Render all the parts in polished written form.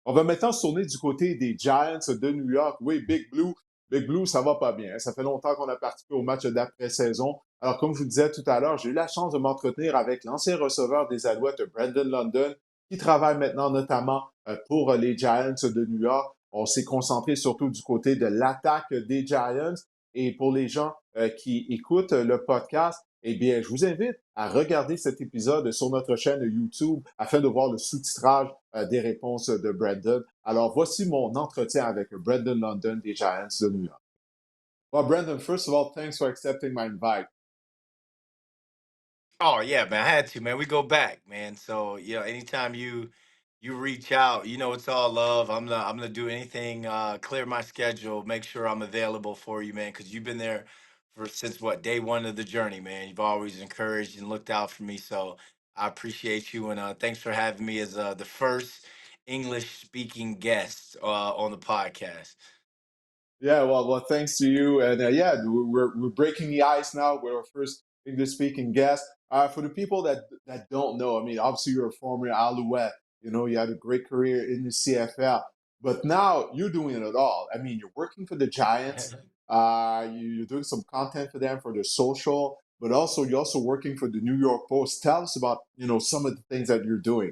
On va maintenant se tourner du côté des Giants de New York. Oui, Big Blue. Big Blue, ça va pas bien. Ça fait longtemps qu'on a participé au match d'après-saison. Alors, comme je vous disais tout à l'heure, j'ai eu la chance de m'entretenir avec l'ancien receveur des Alouettes, Brandon London, qui travaille maintenant notamment pour les Giants de New York. On s'est concentré surtout du côté de l'attaque des Giants. Et pour les gens qui écoutent le podcast, eh bien, je vous invite à regarder cet épisode sur notre chaîne YouTube afin de voir le sous-titrage des réponses de Brandon. Alors, voici mon entretien avec Brandon London des Giants de New York. Well, Brandon, first of all, thanks for accepting my invite. Oh yeah, man. I had to, man. We go back, man. So, anytime you reach out, it's all love. I'm gonna do anything, clear my schedule, make sure I'm available for you, man, because you've been there for since what, day one of the journey, man. You've always encouraged and looked out for me. So I appreciate you and thanks for having me as the first English speaking guest on the podcast. Yeah, well, thanks to you. And yeah, we're breaking the ice now. We're our first English-speaking guest. For the people that don't know, I mean, obviously you're a former Alouette. You know, you had a great career in the CFL, but now you're doing it all. I mean, you're working for the Giants. You're doing some content for them for their social, but also you're also working for the New York Post. Tell us about some of the things that you're doing.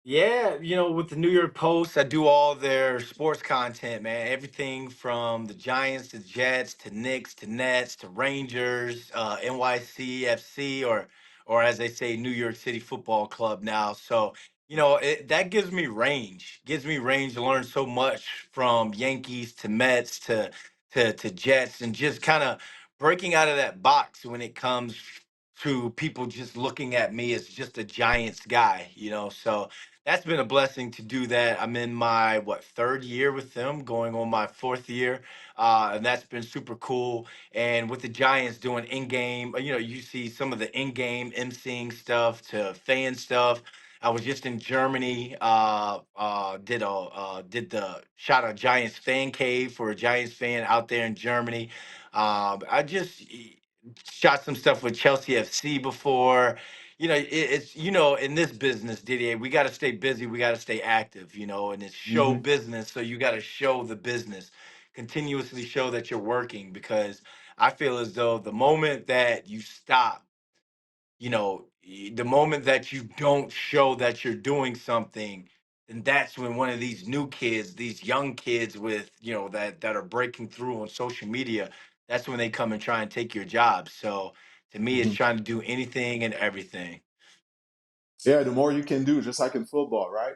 Yeah, with the New York Post, I do all their sports content, man. Everything from the Giants to Jets to Knicks to Nets to Rangers, NYCFC, or as they say, New York City Football Club now. So, that gives me range to learn so much from Yankees to Mets to Jets, and just kind of breaking out of that box when it comes to people just looking at me as just a Giants guy. So that's been a blessing to do that. I'm in my third year with them, going on my fourth year, and that's been super cool. And with the Giants doing in-game, you see some of the in-game emceeing stuff to fan stuff. I was just in Germany. Did the shot a Giants fan cave for a Giants fan out there in Germany. I just shot some stuff with Chelsea FC before. It's in this business, Didier, we got to stay busy, we got to stay active, and it's show Mm-hmm. business, so you got to show the business, continuously show that you're working, because I feel as though the moment that you stop, the moment that you don't show that you're doing something, then that's when one of these new kids, these young kids with, that are breaking through on social media, that's when they come and try and take your job. So to me, it's Mm-hmm. trying to do anything and everything. Yeah, the more you can do, just like in football, right?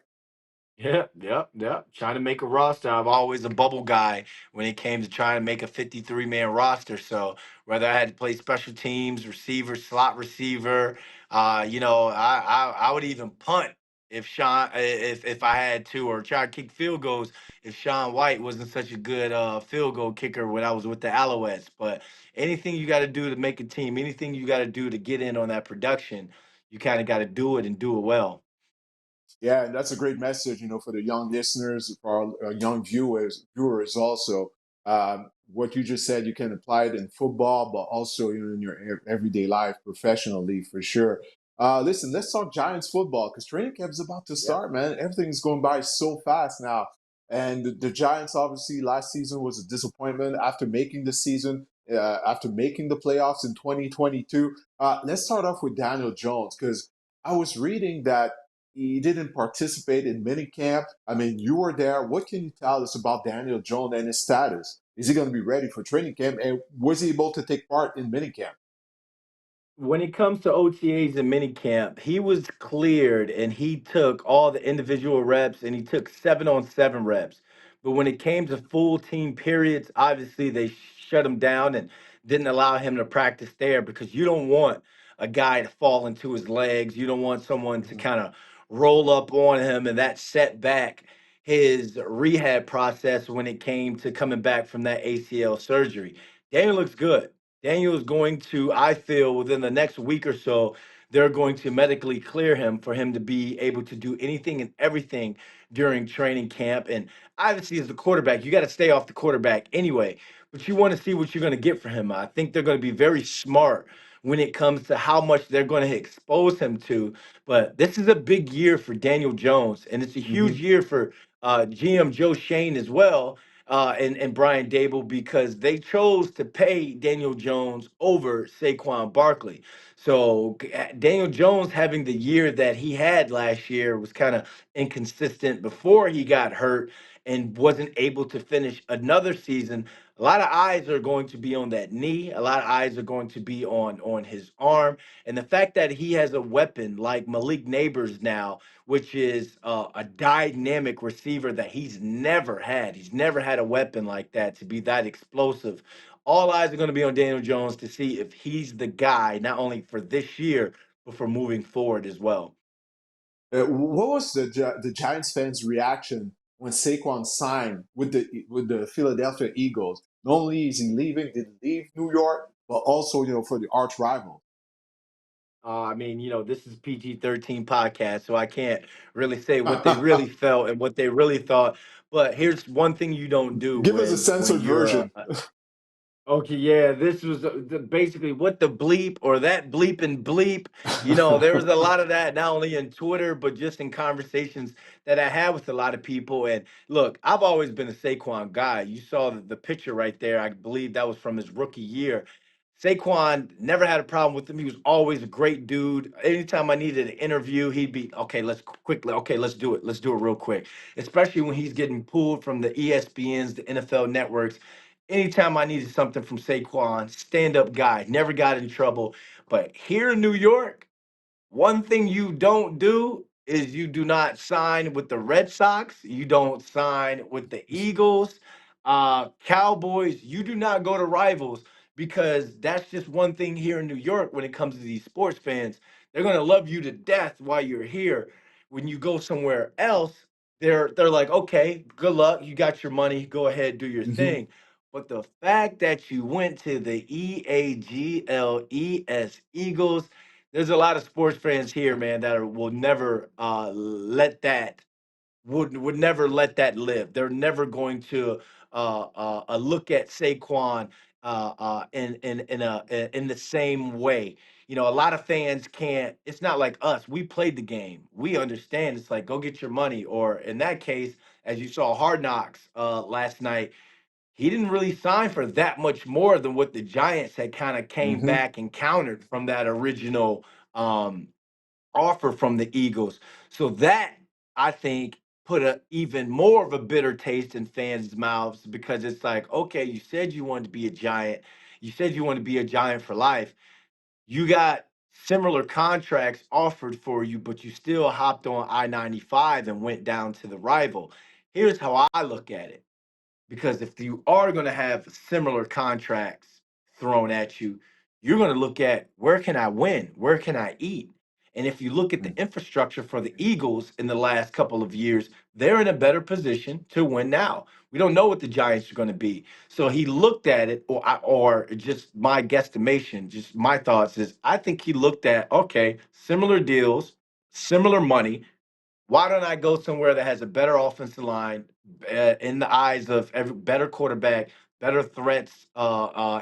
Yeah, yep, yep. Trying to make a roster. I'm always a bubble guy when it came to trying to make a 53-man roster. So whether I had to play special teams, receiver, slot receiver, I would even punt if I had to, or try to kick field goals if Sean White wasn't such a good field goal kicker when I was with the Alouettes. But anything you got to do to make a team, anything you got to do to get in on that production, you kind of got to do it and do it well. Yeah, and that's a great message, for the young listeners, for our young viewers also. What you just said, you can apply it in football, but also in your everyday life, professionally, for sure. Listen, let's talk Giants football because training camp is about to Yep. start, man. Everything's going by so fast now. And the Giants, obviously, last season was a disappointment after making the season, after making the playoffs in 2022. Let's start off with Daniel Jones because I was reading that he didn't participate in minicamp. I mean, you were there. What can you tell us about Daniel Jones and his status? Is he going to be ready for training camp? And was he able to take part in minicamp? When it comes to OTAs and minicamp, he was cleared and he took all the individual reps and he took 7-on-7 reps. But when it came to full team periods, obviously they shut him down and didn't allow him to practice there, because you don't want a guy to fall into his legs. You don't want someone to Mhm. kind of roll up on him, and that set back his rehab process when it came to coming back from that ACL surgery. Daniel looks good. Daniel is going to, I feel, within the next week or so, they're going to medically clear him for him to be able to do anything and everything during training camp. And obviously, as the quarterback, you got to stay off the quarterback anyway, but you want to see what you're going to get for him. I think they're going to be very smart when it comes to how much they're going to expose him to. But this is a big year for Daniel Jones, and it's a Mm-hmm. huge year for GM Joe Shane as well, and Brian Dable, because they chose to pay Daniel Jones over Saquon Barkley. So Daniel Jones having the year that he had last year was kind of inconsistent before he got hurt and wasn't able to finish another season. A lot of eyes are going to be on that knee. A lot of eyes are going to be on his arm, and the fact that he has a weapon like Malik Nabers now, which is a dynamic receiver that he's never had. He's never had a weapon like that to be that explosive. All eyes are going to be on Daniel Jones to see if he's the guy, not only for this year, but for moving forward as well. What was the Giants fans' reaction when Saquon signed with the Philadelphia Eagles? Not only is he leaving, did he leave New York, but also for the arch rival. I mean, this is PG-13 podcast, so I can't really say what they really felt and what they really thought. But here's one thing you don't do Give us a when censored you're version. okay, yeah, this was basically what the bleep or that bleep and bleep. There was a lot of that, not only in Twitter, but just in conversations that I had with a lot of people. And look, I've always been a Saquon guy. You saw the picture right there. I believe that was from his rookie year. Saquon never had a problem with him. He was always a great dude. Anytime I needed an interview, he'd be, okay, let's do it. Let's do it real quick. Especially when he's getting pulled from the ESPNs, the NFL networks. Anytime I needed something from Saquon, stand up guy, never got in trouble. But here in New York, one thing you don't do is you do not sign with the Red Sox. You don't sign with the Eagles, Cowboys. You do not go to rivals, because that's just one thing here in New York when it comes to these sports fans. They're gonna love you to death while you're here. When you go somewhere else, they're like, okay, good luck. You got your money. Go ahead, do your Hmm. thing. But the fact that you went to the EAGLES Eagles, there's a lot of sports fans here, man, that will never let that would never let that live. They're never going to look at Saquon in the same way. A lot of fans can't. It's not like us. We played the game. We understand. It's like, go get your money. Or in that case, as you saw Hard Knocks last night, he didn't really sign for that much more than what the Giants had kind of came Hmm. back and countered from that original offer from the Eagles. So that, I think, put a even more of a bitter taste in fans' mouths, because it's like, okay, you said you wanted to be a Giant. You said you want to be a Giant for life. You got similar contracts offered for you, but you still hopped on I-95 and went down to the rival. Here's how I look at it, because if you are going to have similar contracts thrown at you, you're going to look at, where can I win? Where can I eat? And if you look at the infrastructure for the Eagles in the last couple of years, they're in a better position to win now. We don't know what the Giants are going to be. So he looked at it, or just my guesstimation, just my thoughts is, I think he looked at, okay, similar deals, similar money. Why don't I go somewhere that has a better offensive line, in the eyes of every better quarterback, better threats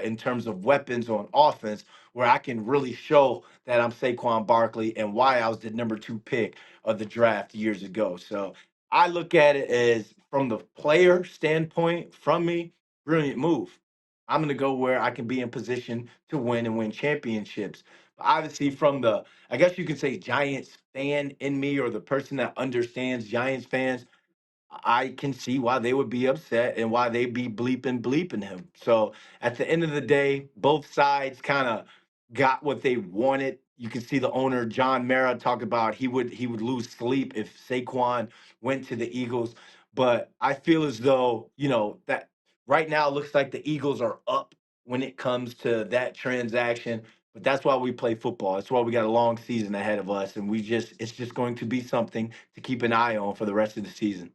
in terms of weapons on offense, where I can really show that I'm Saquon Barkley and why I was the number 2 pick of the draft years ago. So I look at it as, from the player standpoint, from me, brilliant move. I'm going to go where I can be in position to win and win championships. But obviously, from the, I guess you could say, Giants fan in me, or the person that understands Giants fans, I can see why they would be upset and why they'd be bleeping him. So at the end of the day, both sides kind of got what they wanted. You can see the owner John Mara talk about he would lose sleep if Saquon went to the Eagles. But I feel as though, that right now it looks like the Eagles are up when it comes to that transaction. But that's why we play football. That's why we got a long season ahead of us, and it's just going to be something to keep an eye on for the rest of the season.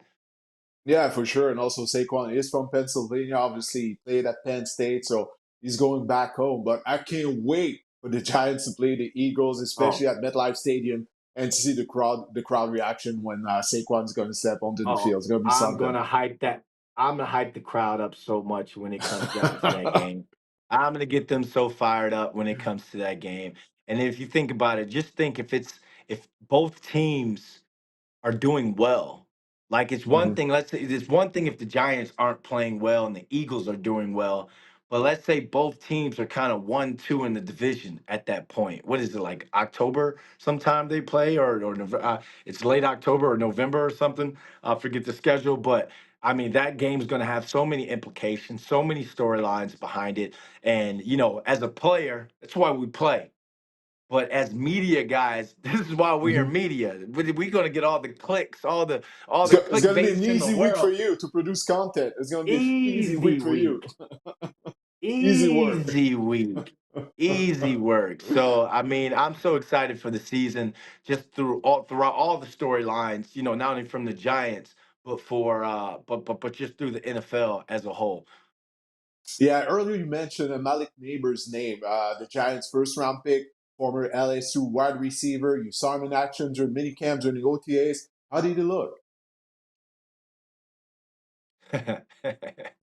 Yeah, for sure. And also Saquon is from Pennsylvania. Obviously, he played at Penn State, so he's going back home. But I can't wait for the Giants to play the Eagles, especially Oh, at MetLife Stadium, and to see the crowd reaction when Saquon's going to step onto the oh, field. It's going to be I'm something. gonna hype that. I'm gonna hype the crowd up so much when it comes down to that game. I'm gonna get them so fired up when it comes to that game. And if you think about it, just think if both teams are doing well. Like it's one Mhm. thing, let's say it's one thing if the Giants aren't playing well and the Eagles are doing well. But let's say both teams are kind of 1-2 in the division at that point. What is it like October sometime they play it's late October or November or something. I forget the schedule, but I mean that game's going to have so many implications, so many storylines behind it. And as a player, that's why we play. But as media guys, this is why we are Mhm. media. We're gonna get all the clicks, all the It's going to be an clickbaits in the easy week for world. you to produce content. It's going to be an easy Easy week for you. week, Easy work. easy week, easy work. So I mean, I'm so excited for the season, just throughout all the storylines. Not only from the Giants, but for but just through the NFL as a whole. Yeah, earlier you mentioned Malik Nabers' name, the Giants' first round pick, former LSU wide receiver. You saw him in action during minicamp, during the OTAs. How did he look?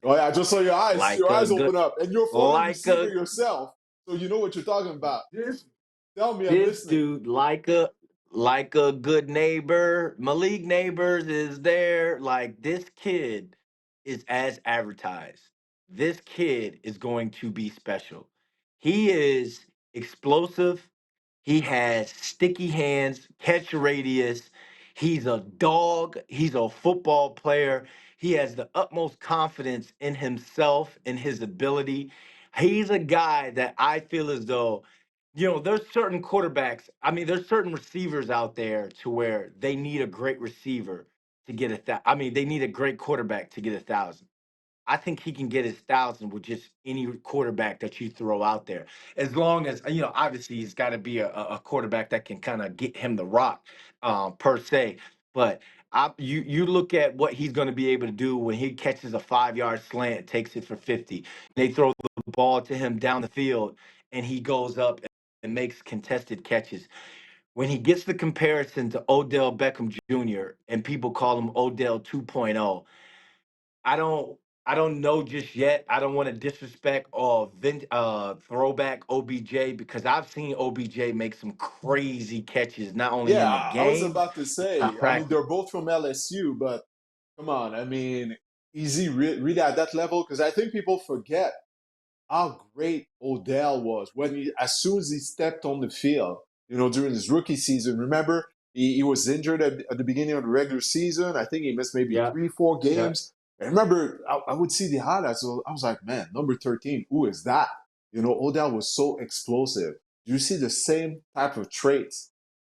Oh yeah, I just saw your eyes. like Your a eyes good, open up, and you're a former like receiver a yourself, so you know what you're talking about. this Tell me, I'm This listening. dude, like a good neighbor, Malik Neighbors is there. Like this kid is as advertised. This kid is going to be special. He is explosive. He has sticky hands, catch radius. He's a dog. He's a football player. He has the utmost confidence in himself and his ability. He's a guy that I feel as though there's certain quarterbacks. I mean, there's certain receivers out there to where they need a great receiver to get I mean, they need a great quarterback to get 1,000. I think he can get his 1,000 with just any quarterback that you throw out there. As long as obviously he's got to be a quarterback that can kind of get him the rock, per se. But you look at what he's going to be able to do when he catches a 5-yard slant, takes it for 50. They throw the ball to him down the field, and he goes up and makes contested catches. When he gets the comparison to Odell Beckham Jr. and people call him Odell 2.0, I don't I don't know just yet. I don't want to disrespect or throwback OBJ because I've seen OBJ make some crazy catches not only Yeah, in the I was game, about to but say. I mean, practice. they're both from LSU, but come on. I mean, is he really at that level? Because I think people forget how great Odell was as soon as he stepped on the field, during his rookie season. Remember, he was injured at the beginning of the regular season. I think he missed maybe Yeah, three, four yeah. games. I remember I would see the highlights. So I was like, man, number 13, who is that? Odell was so explosive. Do you see the same type of traits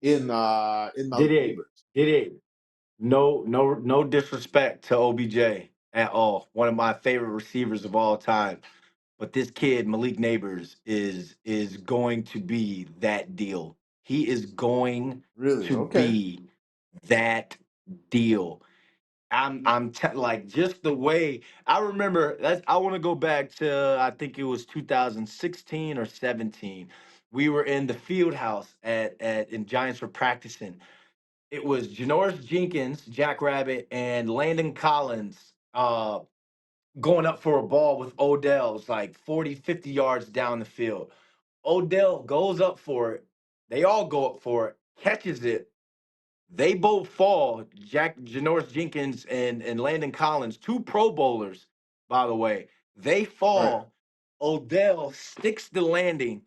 in Did Malik it? Nabers? Did it? No disrespect to OBJ at all. One of my favorite receivers of all time. But this kid, Malik Nabers, is going to be that deal. He is going Really? to Okay. be that deal. Like just the way I remember. I want to go back to I think it was 2016 or 17. We were in the field house and Giants were practicing. It was Janoris Jenkins, Jackrabbit, and Landon Collins going up for a ball with Odell's like 40, 50 yards down the field. Odell goes up for it. They all go up for it, catches it. They both fall. Janoris Jenkins and Landon Collins, two Pro Bowlers, by the way. They Right. fall. Odell sticks the landing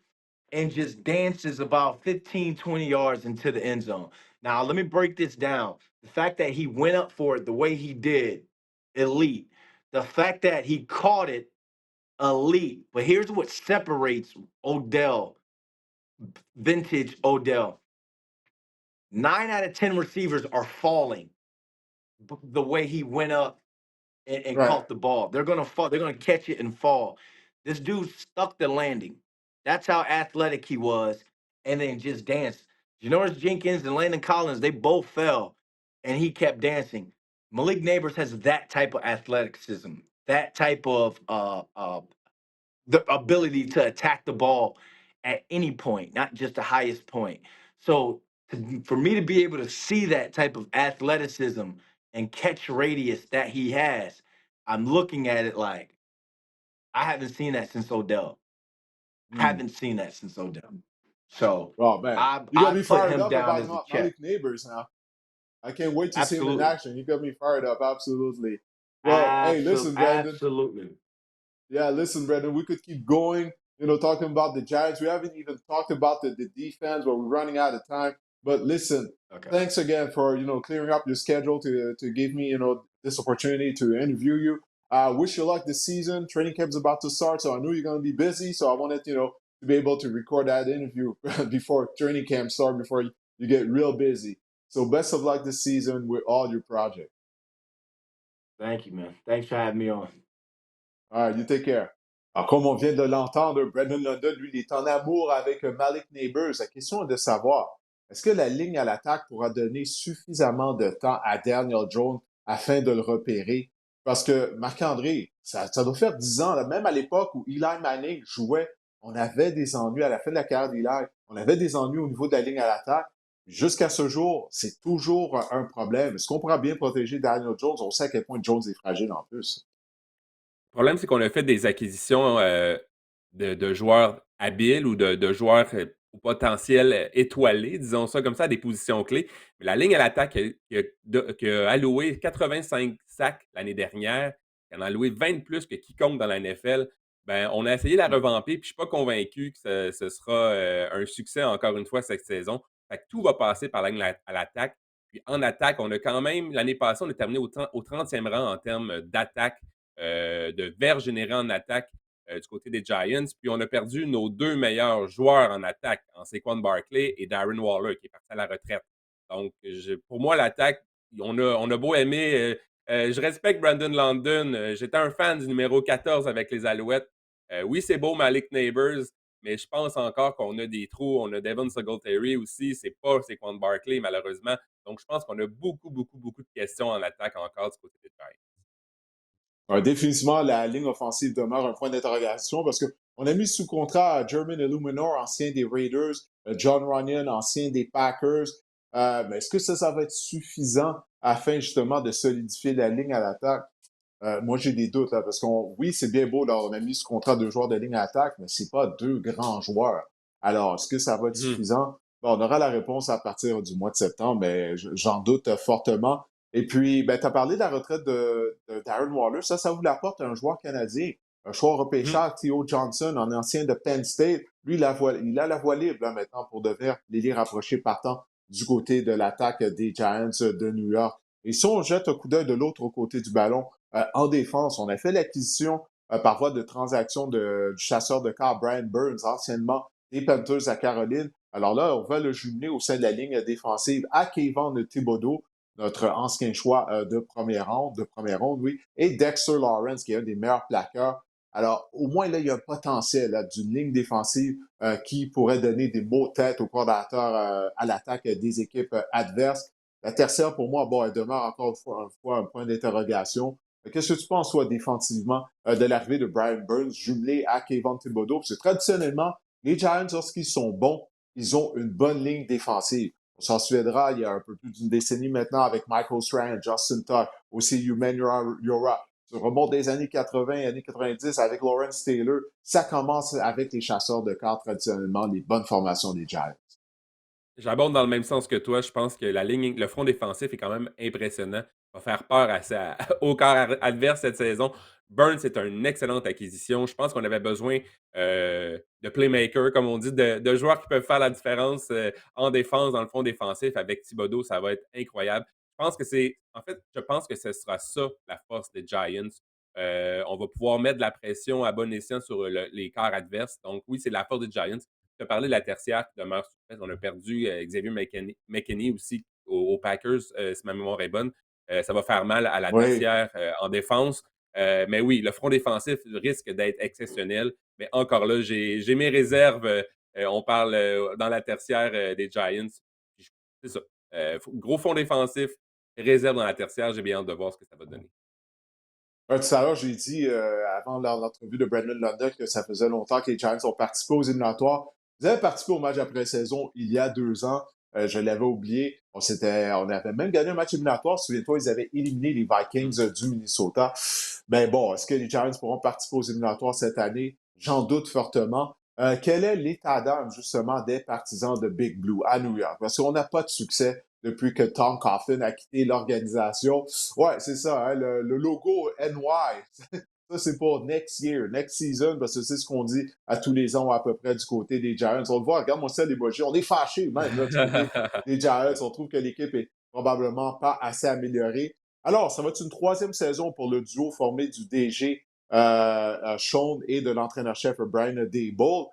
and just dances about 15, 20 yards into the end zone. Now, let me break this down. The fact that he went up for it the way he did, elite. The fact that he caught it, elite. But here's what separates Odell, vintage Odell. 9 out of 10 receivers are falling the way he went up and Right. caught the ball. They're gonna fall. They're gonna catch it and fall. This dude stuck the landing. That's how athletic he was, and then just danced. Janoris Jenkins and Landon Collins, they both fell, and he kept dancing. Malik Nabers has that type of athleticism, that type of the ability to attack the ball at any point, not just the highest point. So for me to be able to see that type of athleticism and catch radius that he has, I'm looking at it like I haven't seen that since Odell. Hmm. Haven't seen that since Odell. So Well, man, I you got I me put fired him up down about as a check. Malik Nabers now. I can't wait to see him in Absolutely. action. You got me fired up, absolutely. Well, hey, Absolutely. listen, Brandon. Absolutely. Yeah, listen, Brandon, we could keep going, talking about the Giants. We haven't even talked about the defense, but we're running out of time. But listen, Okay. thanks again for, clearing up your schedule to give me, this opportunity to interview you. Wish you luck this season. Training camp's about to start, so I know you're going to be busy. So I wanted, to be able to record that interview before training camp starts, before you get real busy. So best of luck this season with all your projects. Thank you, man. Thanks for having me on. All right, you take care. Alors, comme on vient de l'entendre, Brandon London, lui, il est en amour avec Malik Nabers. La question est de savoir, est-ce que la ligne à l'attaque pourra donner suffisamment de temps à Daniel Jones afin de le repérer? Parce que Marc-André, ça doit faire 10 ans, là, même à l'époque où Eli Manning jouait, on avait des ennuis à la fin de la carrière d'Eli. On avait des ennuis au niveau de la ligne à l'attaque. Jusqu'à ce jour, c'est toujours un problème. Est-ce qu'on pourra bien protéger Daniel Jones? On sait à quel point Jones est fragile en plus. Le problème, c'est qu'on a fait des acquisitions de joueurs habiles ou de joueurs au potentiel étoilé, disons ça comme ça, à des positions clés. Mais la ligne à l'attaque qui a alloué 85 sacs l'année dernière, qui en a alloué 20 de plus que quiconque dans la NFL, ben, on a essayé de la revamper, puis je ne suis pas convaincu que ce sera un succès encore une fois cette saison. Fait que tout va passer par la ligne à l'attaque. Puis en attaque, on a quand même, l'année passée, on a terminé au 30e rang en termes d'attaque de verges générées en attaque du côté des Giants. Puis on a perdu nos deux meilleurs joueurs en attaque, en Saquon Barkley et Darren Waller, qui est parti à la retraite. Donc, pour moi, l'attaque, on a beau aimer. Je respecte Brandon London. J'étais un fan du numéro 14 avec les Alouettes. Oui, c'est beau, Malik Nabers, mais je pense encore qu'on a des trous. On a Devin Singletary aussi. C'est pas Saquon Barkley, malheureusement. Donc, je pense qu'on a beaucoup, beaucoup, beaucoup de questions en attaque encore du côté des Giants. Définitivement, la ligne offensive demeure un point d'interrogation parce qu'on a mis sous contrat Jermaine Illuminor, ancien des Raiders, John Runyon, ancien des Packers. Mais est-ce que ça va être suffisant afin justement de solidifier la ligne à l'attaque? Moi, j'ai des doutes là, parce oui, c'est bien beau, là, on a mis sous contrat deux joueurs de ligne à l'attaque, mais c'est pas deux grands joueurs. Alors, est-ce que ça va être suffisant? Bon, on aura la réponse à partir du mois de septembre, mais j'en doute fortement. Et puis, ben, tu as parlé de la retraite de Darren Waller. Ça vous l'apporte un joueur canadien, un choix repêchage, Theo Johnson, un ancien de Penn State. Lui, il a la voie libre là, maintenant pour devenir l'ailier rapproché partant du côté de l'attaque des Giants de New York. Et si on jette un coup d'œil de l'autre côté du ballon, en défense, on a fait l'acquisition par voie de transaction du chasseur de corps Brian Burns, anciennement des Panthers à Caroline. Alors là, on va le jumeler au sein de la ligne défensive à Kayvon Thibodeau, notre ancien choix de première ronde, oui, et Dexter Lawrence, qui est un des meilleurs plaqueurs. Alors, au moins, là, il y a un potentiel d'une ligne défensive qui pourrait donner des mots de tête aux coordinateurs à l'attaque des équipes adverses. La tertiaire, pour moi, bon, elle demeure encore une fois un point d'interrogation. Qu'est-ce que tu penses, toi, défensivement, de l'arrivée de Brian Burns jumelé à Kayvon Thibodeau? Parce que traditionnellement, les Giants, lorsqu'ils sont bons, ils ont une bonne ligne défensive. On s'en souviendra, il y a un peu plus d'une décennie maintenant avec Michael Strand, Justin Tuck, aussi Emmanuel Yora. Tu remontes des années 80, années 90 avec Lawrence Taylor. Ça commence avec les chasseurs de cartes traditionnellement, les bonnes formations des Giants. J'abonde dans le même sens que toi. Je pense que le front défensif est quand même impressionnant. Va faire peur au corps adverse cette saison. Burns est une excellente acquisition. Je pense qu'on avait besoin de playmakers, comme on dit, de joueurs qui peuvent faire la différence en défense, dans le front défensif. Avec Thibodeau, ça va être incroyable. Je pense que ce sera ça, la force des Giants. On va pouvoir mettre de la pression à bon escient sur les corps adverses. Donc oui, c'est la force des Giants. Tu as parlé de la tertiaire qui demeure surprise. On a perdu Xavier McKinney aussi aux Packers, si ma mémoire est bonne. Ça va faire mal à la Oui. tertiaire en défense. Mais oui, le front défensif risque d'être exceptionnel. Mais encore là, j'ai mes réserves. On parle dans la tertiaire des Giants. C'est ça. Gros fond défensif, réserve dans la tertiaire. J'ai bien hâte de voir ce que ça va donner. Tout à l'heure, j'ai dit avant l'entrevue de Brandon London que ça faisait longtemps que les Giants ont participé aux éliminatoires. Ils avaient participé au match après-saison il y a 2 ans. Je l'avais oublié. On avait même gagné un match éliminatoire. Souviens-toi, ils avaient éliminé les Vikings du Minnesota. Mais bon, est-ce que les Giants pourront participer aux éliminatoires cette année? J'en doute fortement. Quel est l'état d'âme, justement, des partisans de Big Blue à New York? Parce qu'on n'a pas de succès depuis que Tom Coughlin a quitté l'organisation. Ouais, c'est ça, hein, le logo NY. Ça, c'est pour next year, next season, parce que c'est ce qu'on dit à tous les ans à peu près du côté des Giants. On le voit, regarde-moi ça, les emojis. On est fâchés même là, du côté des Giants. On trouve que l'équipe est probablement pas assez améliorée. Alors, ça va être une troisième saison pour le duo formé du DG Sean et de l'entraîneur-chef Brian Daboll.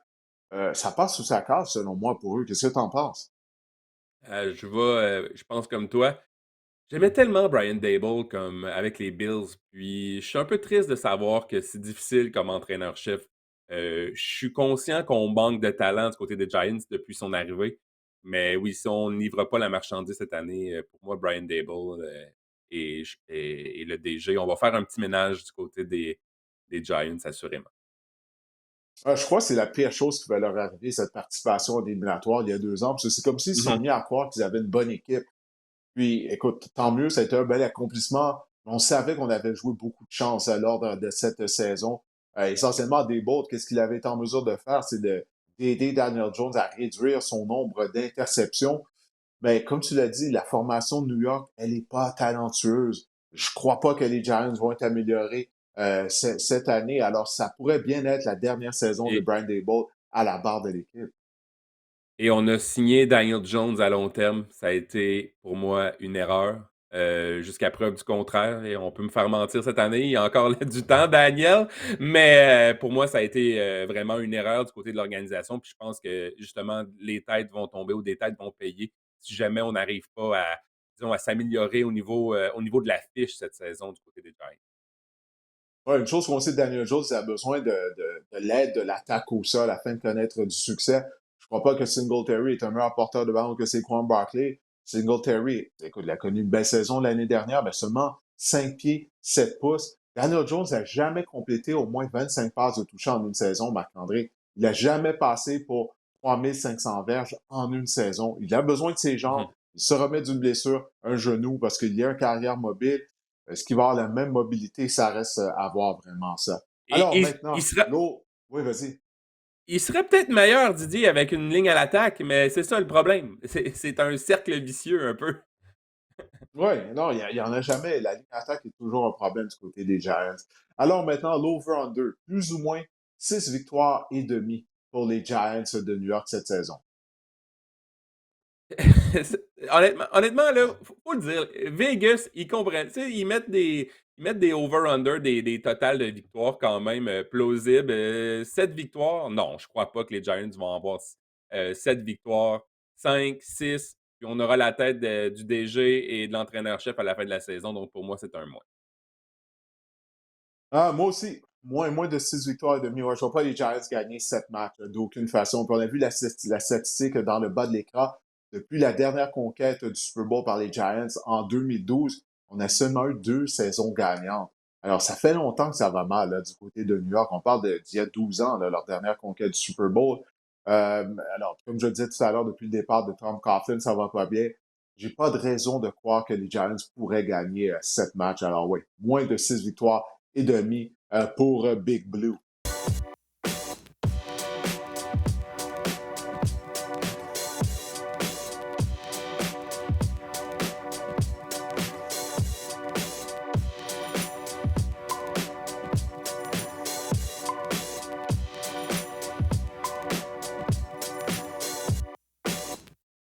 Ça passe sous sa case, selon moi, pour eux. Qu'est-ce que tu en penses? Je pense comme toi. J'aimais tellement Brian Daboll comme avec les Bills, puis je suis un peu triste de savoir que c'est difficile comme entraîneur-chef. Je suis conscient qu'on manque de talent du côté des Giants depuis son arrivée, mais oui, si on ne livre pas la marchandise cette année, pour moi, Brian Daboll et le DG, on va faire un petit ménage du côté des Giants, assurément. Je crois que c'est la pire chose qui va leur arriver, cette participation aux éliminatoires il y a 2 ans, parce que c'est comme s'ils se sont Mhm. mis à croire qu'ils avaient une bonne équipe. Puis, écoute, tant mieux, ça a été un bel accomplissement. On savait qu'on avait joué beaucoup de chance lors de cette saison. Essentiellement, Daboll, qu'est-ce qu'il avait été en mesure de faire? C'est d'aider Daniel Jones à réduire son nombre d'interceptions. Mais comme tu l'as dit, la formation de New York, elle n'est pas talentueuse. Je crois pas que les Giants vont être améliorés cette année. Alors, ça pourrait bien être la dernière saison de Et, Brian Daboll à la barre de l'équipe. et on a signé Daniel Jones à long terme. Ça a été pour moi une erreur. Jusqu'à preuve du contraire, et on peut me faire mentir cette année, il y a encore là du temps, Daniel, mais pour moi, ça a été vraiment une erreur du côté de l'organisation, puis je pense que justement, les têtes vont tomber ou des têtes vont payer si jamais on n'arrive pas à, disons, à s'améliorer au niveau de la fiche cette saison du côté des Giants. Ouais, une chose qu'on sait de Daniel Jones, c'est qu'il a besoin de l'aide de l'attaque au sol afin de connaître du succès. Je crois pas que Singletary est un meilleur porteur de ballon que Saquon Barkley. Singletary, écoute, il a connu une belle saison l'année dernière, mais seulement 5 pieds, 7 pouces. Daniel Jones n'a jamais complété au moins 25 passes de toucher en une saison, Marc-André. Il n'a jamais passé pour 3500 verges en une saison. Il a besoin de ses jambes. Mhm. Il se remet d'une blessure, un genou, parce qu'il y a un carrière mobile. Est-ce qu'il va avoir la même mobilité? Ça reste à voir vraiment ça. Alors Et, maintenant, l'autre. Oui, vas-y. il serait peut-être meilleur, Didier, avec une ligne à l'attaque, mais c'est ça le problème. C'est un cercle vicieux un peu. Oui, non, il y en a jamais. La ligne d'attaque est toujours un problème du côté des Giants. Alors maintenant, l'over-under, plus ou moins 6 victoires et demi pour les Giants de New York cette saison. Honnêtement, là, faut le dire, Vegas, ils comprennent. Tu sais, ils mettent des over-under, des totals de victoires quand même plausibles. 7 victoires, non, je crois pas que les Giants vont avoir 7 victoires. 5, 6, puis on aura la tête du DG et de l'entraîneur-chef à la fin de la saison. Donc pour moi, c'est un moins. Ah, moi aussi, moins de 6 victoires et demi. Ouais, je ne vois pas les Giants gagner 7 matchs d'aucune façon. Puis on a vu la statistique dans le bas de l'écran. Depuis la dernière conquête du Super Bowl par les Giants en 2012, on a seulement eu 2 saisons gagnantes. Alors, ça fait longtemps que ça va mal là, du côté de New York. On parle d'il y a 12 ans, là, leur dernière conquête du Super Bowl. Alors, comme je le disais tout à l'heure, depuis le départ de Tom Coughlin, ça va pas bien. J'ai pas de raison de croire que les Giants pourraient gagner 7 matchs. Alors oui, moins de 6 victoires et demi pour Big Blue.